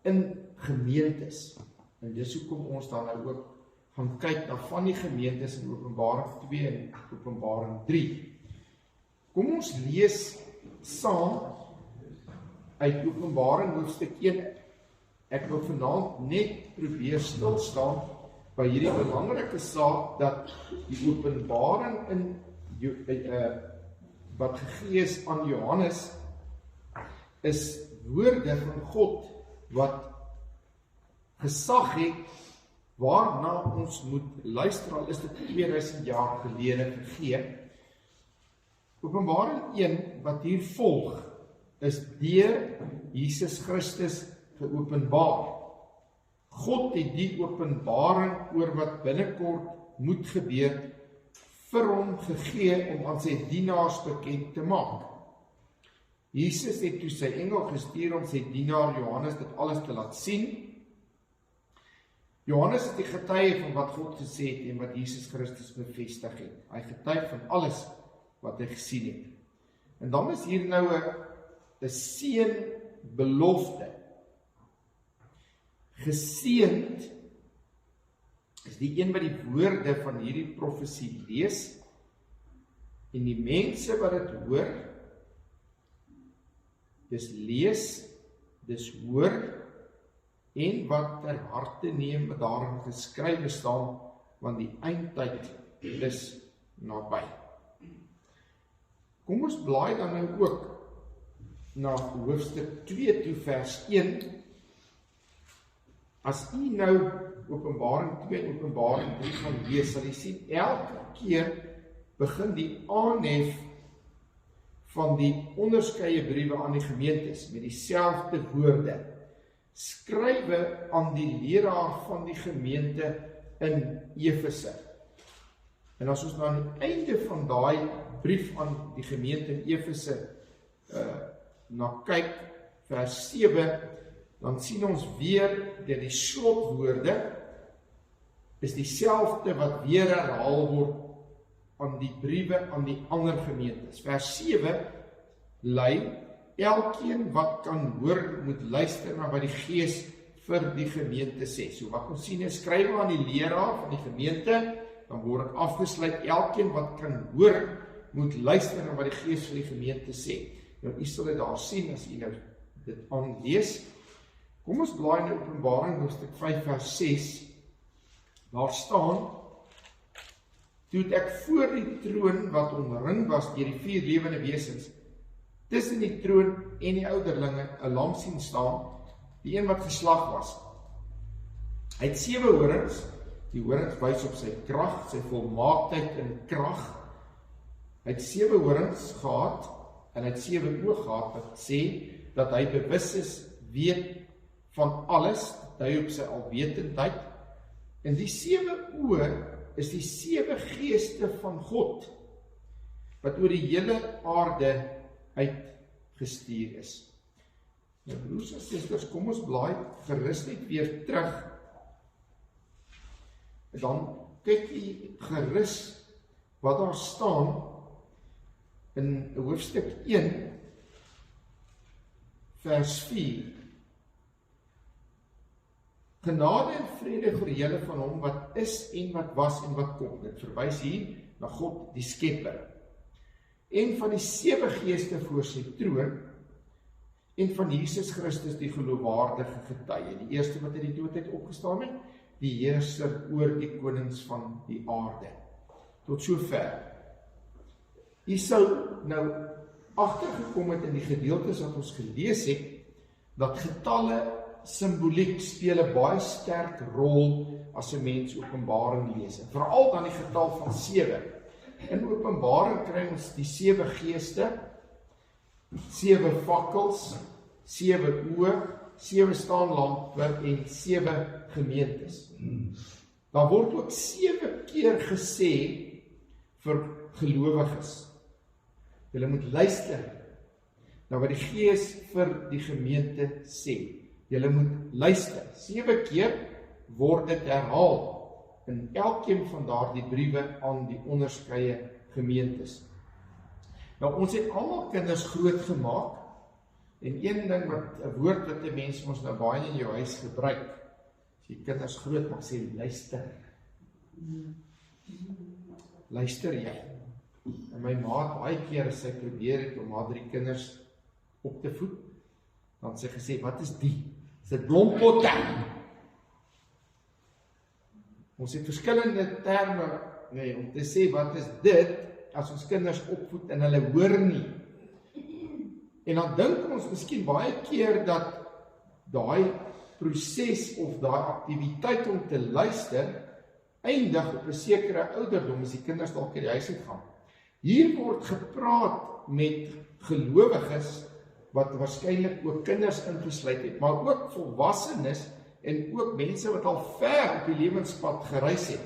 in gemeentes. En dis hoekom ons dan nou ook gaan kyk na van die gemeentes in Openbaring 2 en Openbaring 3. Kom ons lees saam uit Openbaring hoofstuk 1. Ek wil vanaand net probeer stil staan by hierdie belangrike saak dat die openbaring wat gegee is aan Johannes is woorde van God wat gesag het waarna ons moet luister, al is dit 2000 jaar gelede gegee. Openbaring 1 wat hier volg is deur Jesus Christus geopenbaar. God het die openbaring oor wat binnekort moet gebeur vir hom gegee om aan sy dienaars bekend te maak. Jesus het toe sy engel gestuur om sy dienaar Johannes dit alles te laat sien. Johannes is die getuie van wat God gesê het en wat Jesus Christus bevestig het. Hy getuig van alles wat hy gesien het. En dan is hier nou 'n seënbelofte. Geseënd is die een wat die woorde van hierdie profesie lees en die mense wat dit hoor, dis lees, dis hoor en wat ter harte neem wat daarin geskrywe staan, want die eindtyd is naby. Kom ons blaai dan nou ook na hoofstuk 2 toe vers 1. As u nou Openbaring 2 en Openbaring 3 gaan lees, sal jy sien, elke keer begin die aanhef van die onderskeie briewe aan die gemeentes met dieselfde woorde. Skrywe aan die leraar van die gemeente in Efese. En as ons nou aan die einde van daai brief aan die gemeente in Efese na kyk, vers 7, dan sien ons weer dat die slotwoorde is dieselfde wat weer herhaal word aan die briewe aan die ander gemeentes. Vers 7 lei, elkeen wat kan hoor, moet luister na wat die Gees vir die gemeente sê. So wat ons sien is, skryf aan die leraar van die gemeente, dan word dit afgesluit, elkeen wat kan hoor, moet luister na wat die Gees vir die gemeente sê. Nou, u sal dit daar sien, as u nou dit aanlees. Kom ons blaai in Openbaring hoofstuk 5 vers 6. Daar staan, toe het ek voor die troon wat omring was deur die 4 lewende wesens, tussen die troon en die ouderlinge 'n lam sien staan, die een wat geslag was. Hy het 7 horings, die horings wys op sy krag, sy volmaaktheid in krag. Hy het 7 horings gehad en hy het 7 oë gehad wat sê dat hy bewus is, weet van alles, dui op sy alwetendheid. En die 7 oë is die 7 geeste van God wat oor die hele aarde uitgestuur is. Nou broers en susters, kom ons blaai gerus net weer terug. En dan kyk u gerus wat daar staan in hoofstuk 1 vers 4. Genade en vrede vir julle van hom wat is en wat was en wat kom. Dit verwys hier na God die Skepper. En van die 7 geeste voor sy troon en van Jesus Christus die geloofwaardige getuie. Die eerste wat uit die doodheid opgestaan het, die heerser oor die konings van die aarde. Tot sover. U sou nou agtergekom het in die gedeeltes wat ons gelees het, dat getalle simboliek speel 'n baie sterk rol as 'n mens Openbaring lees. Veral dan die getal van 7. In Openbaring kry ons die 7 geeste, 7 fakkels, 7 oë, 7 staanlampe en 7 gemeentes. Daar word ook 7 keer gesê vir gelowiges. Julle moet luister na wat die Gees vir die gemeente sê. Julle moet luister. 7 keer word dit herhaal in elkeen van daardie briewe aan die onderskeie gemeentes. Nou, ons het almal kinders groot gemaak En een ding wat, 'n woord wat die mens ons nou baie in jou huis gebruik, as jy kinders groot maak, sê luister. Luister jy. En my ma baie keer as sy probeer het om haar 3 kinders op te voed, dan sy gesê, wat is die? Is dit blompotte? Ons het verskillende terme, om te sê, wat is dit, as ons kinders opvoed en hulle hoor nie. En dan dink ons miskien baie keer dat daai proses of daai aktiwiteit om te luister eindig op 'n sekere ouderdom as die kinders dalk uit die huis uit gaan. Hier word gepraat met gelowiges wat waarskynlik ook kinders ingesluit het, maar ook volwassenes en ook mense wat al ver op die lewenspad gereis het.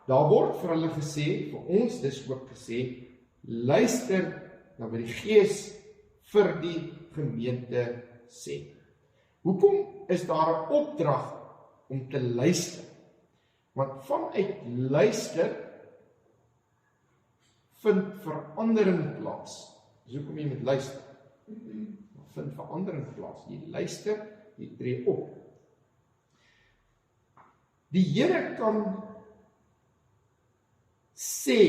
Daar word vir hulle gesê, vir ons dis ook gesê, luister na wat die Gees vir die gemeente sê. Hoekom is daar 'n opdrag om te luister? Want vanuit luister vind verandering plaas. Dis hoekom jy moet luister. Vind verandering plaas. Jy luister, jy tree op. Die Here kan sê,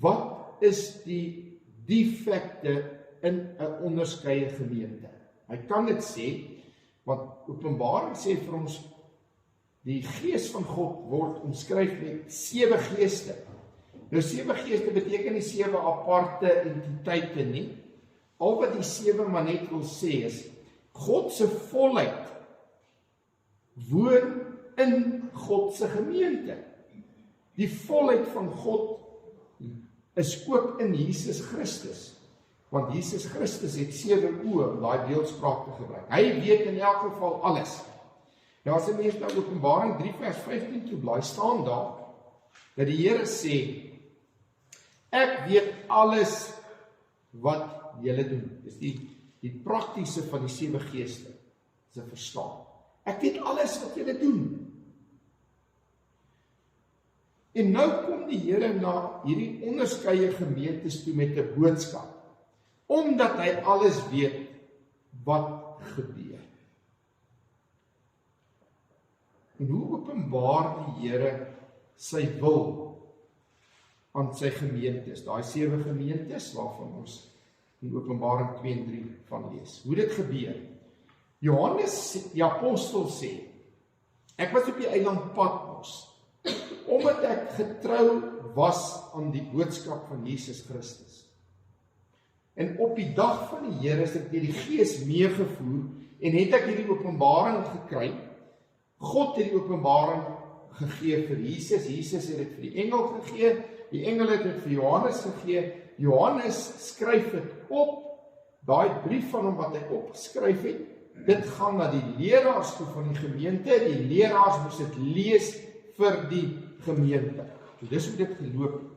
wat is die defekte in 'n onderskeie gemeente? Hy kan dit sê, want Openbaring sê vir ons, die Gees van God word omskryf met 7 geeste. Nou 7 geeste beteken nie 7 aparte entiteite nie. Al wat die 7 maar net wil sê is, God se volheid woon in God se gemeente. Die volheid van God is ook in Jesus Christus. Want Jesus Christus het 7 oë om daai beeldspraak te gebruik. Hy weet in elk geval alles. Nou as 'n mens nou Openbaring 3 vers 15 toe blaai, staan daar dat die Here sê, ek weet alles wat julle doen. Dis die praktiese van die 7 geeste. Dis 'n verstaan. Ek weet alles wat julle doen. En nou kom die Here na hierdie onderskeie gemeentes toe met 'n boodskap. Omdat hy alles weet wat gebeur. En hoe openbaar die Here sy wil aan sy gemeentes, daai 7 gemeentes waarvan ons in Openbaring 2 en 3 van lees. Hoe dit gebeur? Johannes die apostel sê, ek was op die eiland Patmos, omdat ek getrou was aan die boodskap van Jesus Christus. En op die dag van die Here is ek deur die Gees meegevoer en het ek hierdie openbaring gekry. God het die openbaring gegee vir Jesus. Jesus het dit vir die engel gegee. Die engel het dit vir Johannes gegee. Johannes skryf dit op. Daai brief van hom wat hy opgeskryf het, dit gaan na die leraars toe van die gemeente. Die leraars moes dit lees vir die gemeente. So dis hoe dit geloop het.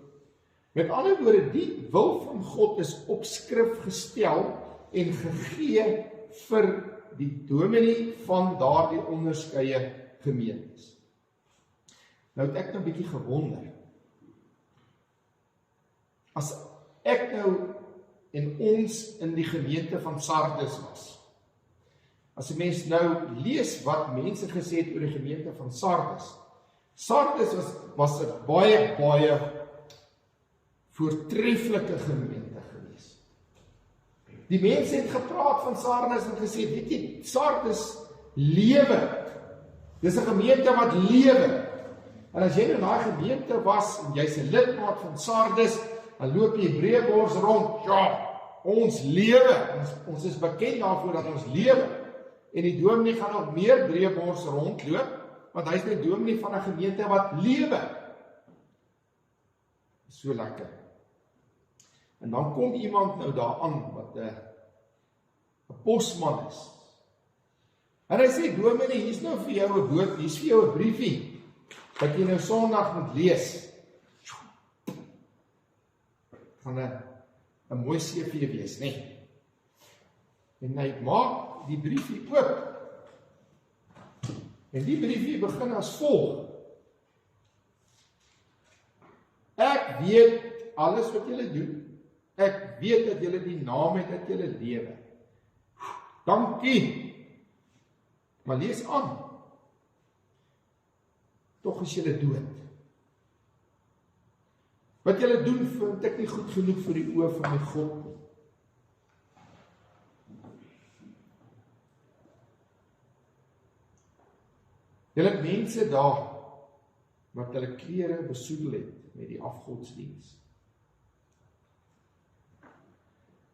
Met ander woorde, die wil van God is op skrif gestel en gegee vir die dominee van daardie onderskeie gemeentes. Nou het ek nou 'n bietjie gewonder. As ek nou en ons in die gemeente van Sardes was. As 'n mens nou lees wat mense gesê het oor die gemeente van Sardes. Sardes was 'n baie voortreffelike gemeente gewees. Die mense het gepraat van Sardes en gesê, weet jy, Sardes lewe. Dis 'n gemeente wat lewe. En as jy nou in daai gemeente was en jy's 'n lidmaat van Sardes, dan loop jy breëbors rond. Ja, ons lewe. Ons is bekend daarvoor dat ons lewe. En die dominee gaan nog meer breëbors rondloop, want hy's net dominee van 'n gemeente wat lewe. So lekker. En dan kom iemand nou daaraan wat 'n posman is. En hy sê, dominee, hier's nou vir jou 'n boodskap, hier's vir jou 'n briefie wat jy nou Sondag moet lees. Gaan 'n mooi CV wees, né? En hy maak die briefie oop. En die briefie begin as volg. Ek weet alles wat julle doen. Ek weet dat julle die naam het dat julle lewe. Dankie. Maar lees aan. Tog is julle dood. Wat julle doen vind ek nie goed genoeg vir die oë van my God nie. Julle het mense daar wat hulle klere besoedel het met die afgodsdiens.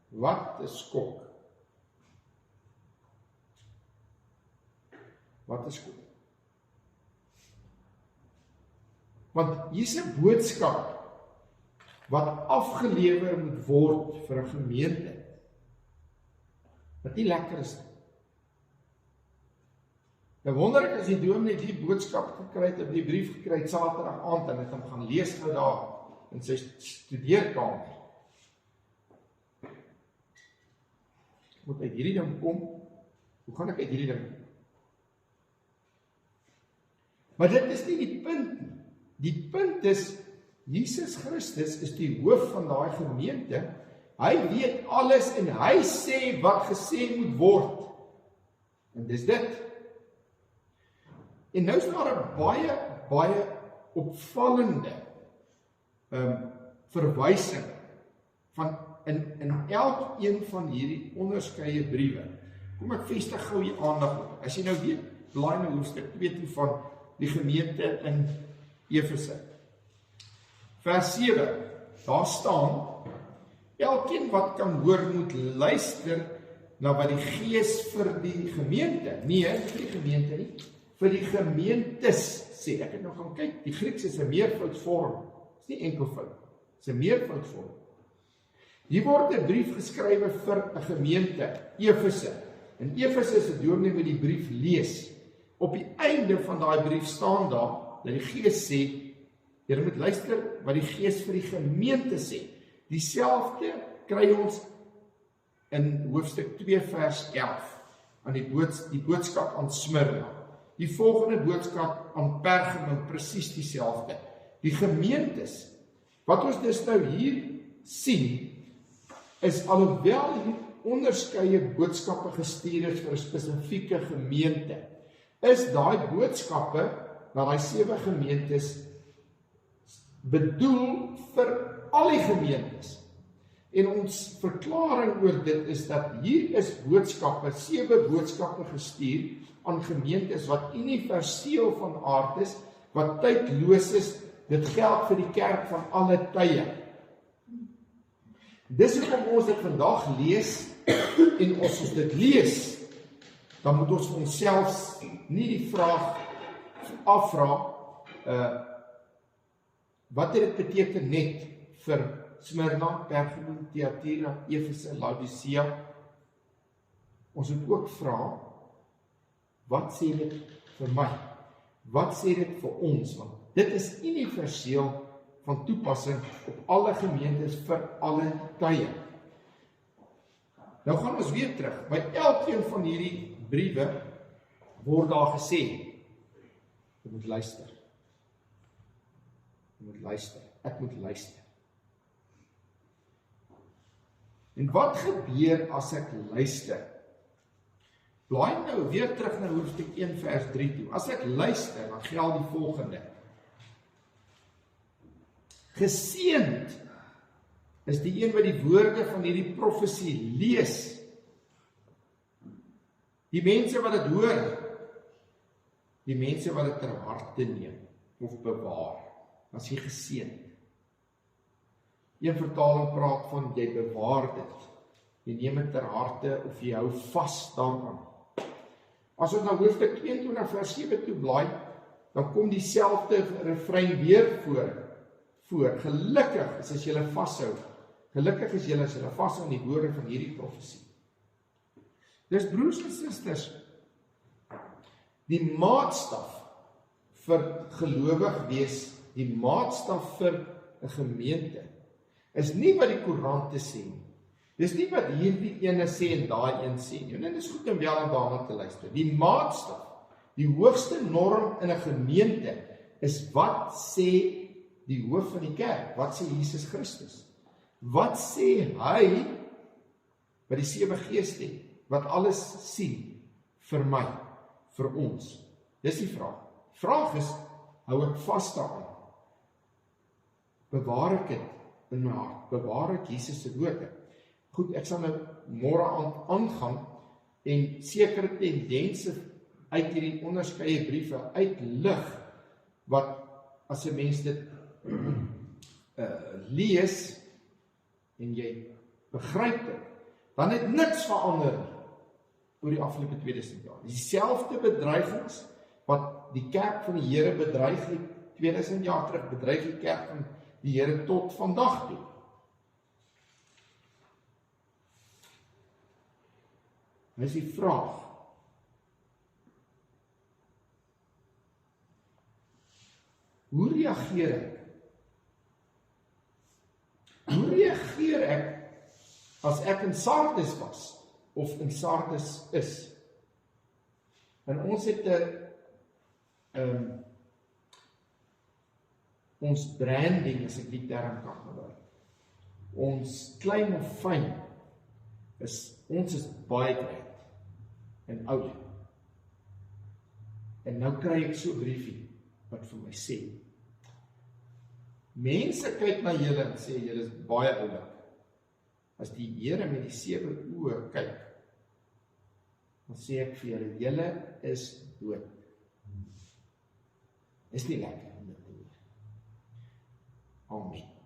Wat 'n skok. Wat 'n skok. Want hier's 'n boodskap wat afgelewer moet word vir 'n gemeente. Wat nie lekker is nie. Nou wonder ek as die dominee die boodskap gekry het, of die brief gekry het Saterdag aand en het hom gaan lees nou daar in sy studeerkamer. Ek moet uit hierdie ding kom. Hoe gaan ek uit hierdie ding kom? Maar dit is nie die punt nie. Die punt is, Jesus Christus is die hoof van daai gemeente. Hy weet alles en hy sê wat gesê moet word. En dis dit. En nou is daar 'n baie opvallende verwysing van in elkeen van hierdie onderskeie briewe. Kom ek vestig gou die aandag op. As jy nou weet, blaai nou hoofstuk 2 toe van die gemeente in Efese. Vers 7, daar staan, elkeen wat kan hoor moet luister na wat die Gees vir die gemeente, nie vir die gemeente nie, vir die gemeentes sê. Ek het nou gaan kyk, die Grieks is 'n meervoudsvorm, is nie enkelvoud, is 'n meervoudsvorm. Hier word 'n brief geskrywe vir 'n gemeente, Efese. En Efese is 'n dominee wat die brief lees. Op die einde van daai brief staan daar, dat die Gees sê, julle moet luister wat die Gees vir die gemeente sê. Dieselfde kry ons in hoofstuk 2 vers 11, aan die boodskap aan Smyrna. Die volgende boodskap aan Pergamum presies dieselfde. Die gemeentes, wat ons dus nou hier sien, is alhoewel hier onderskeie boodskappe gestuur is vir 'n spesifieke gemeente, is daai boodskappe na daai 7 gemeentes bedoel vir al die gemeentes. En ons verklaring oor dit is dat hier is boodskappe, 7 boodskappe gestuur aan gemeentes wat universeel van aard is, wat tydloos is. Dit geld vir die kerk van alle tye. Dis hoekom ons dit vandag lees, en as ons dit lees, dan moet ons vir onsself nie die vraag afvra, wat het dit beteken net vir Smyrna, Pergamum, Thyatira, Efese, Laodicea? Ons moet ook vra, wat sê dit vir my? Wat sê dit vir ons? Want dit is universeel van toepassing op alle gemeentes vir alle tye. Nou gaan ons weer terug. By elkeen van hierdie briewe word daar gesê, jy moet luister. Jy moet luister. Ek moet luister. En wat gebeur as ek luister? Blaai nou weer terug na hoofstuk 1 vers 3 toe. As ek luister, dan geld die volgende. Geseënd is die een wat die woorde van hierdie profesie lees. Die mense wat dit hoor. Die mense wat dit ter harte neem of bewaar. As jy geseënd. Een vertaling praat van jy bewaar dit. Jy neem dit ter harte of jy hou vas daaraan. As ons na hoofstuk 22 vers 7 toe blaai, dan kom dieselfde refrein weer voor. Gelukkig is as jy vashou. Gelukkig is jy as jy vashou aan die woorde van hierdie profesie. Dis broers en susters, die maatstaf vir gelowig wees, die maatstaf vir 'n gemeente, is nie wat die koerante sê nie. Dis nie wat hierdie ene sê en daai een sê nie. En dit is goed om wel en daarna te luister. Die maatstaf, die hoogste norm in 'n gemeente, is wat sê die hoof van die kerk? Wat sê Jesus Christus? Wat sê hy wat die 7 geeste het? wat alles sien vir my, vir ons? Dis die vraag. Die vraag is, hou ek vas daaraan? Bewaar ek dit in my hart? Bewaar ek Jesus se woorde? Goed, ek sal nou môre aand aangaan en sekere tendense uit hierdie onderskeie briewe uitlig, wat as 'n mens dit lees en jy begryp dit, dan het niks verander oor die afgelope 2000 jaar. Dieselfde bedreigings wat die kerk van die Here bedreig het 2000 jaar terug, bedreig die kerk van die Here tot vandag toe. Dit is die vraag. Hoe reageer ek? Hoe reageer ek as ek in Sardes was of in Sardes is? En ons het ons branding, as ek die term kan gebruik. Ons klein of fyn ons is baie klein en oud. En nou kry ek so 'n briefie wat vir my sê, mense kyk na julle en sê, julle is baie oulik. As die Here met die 7 oë kyk, dan sê ek vir julle, julle is dood. Is nie lekker om dit te hoor. Amen.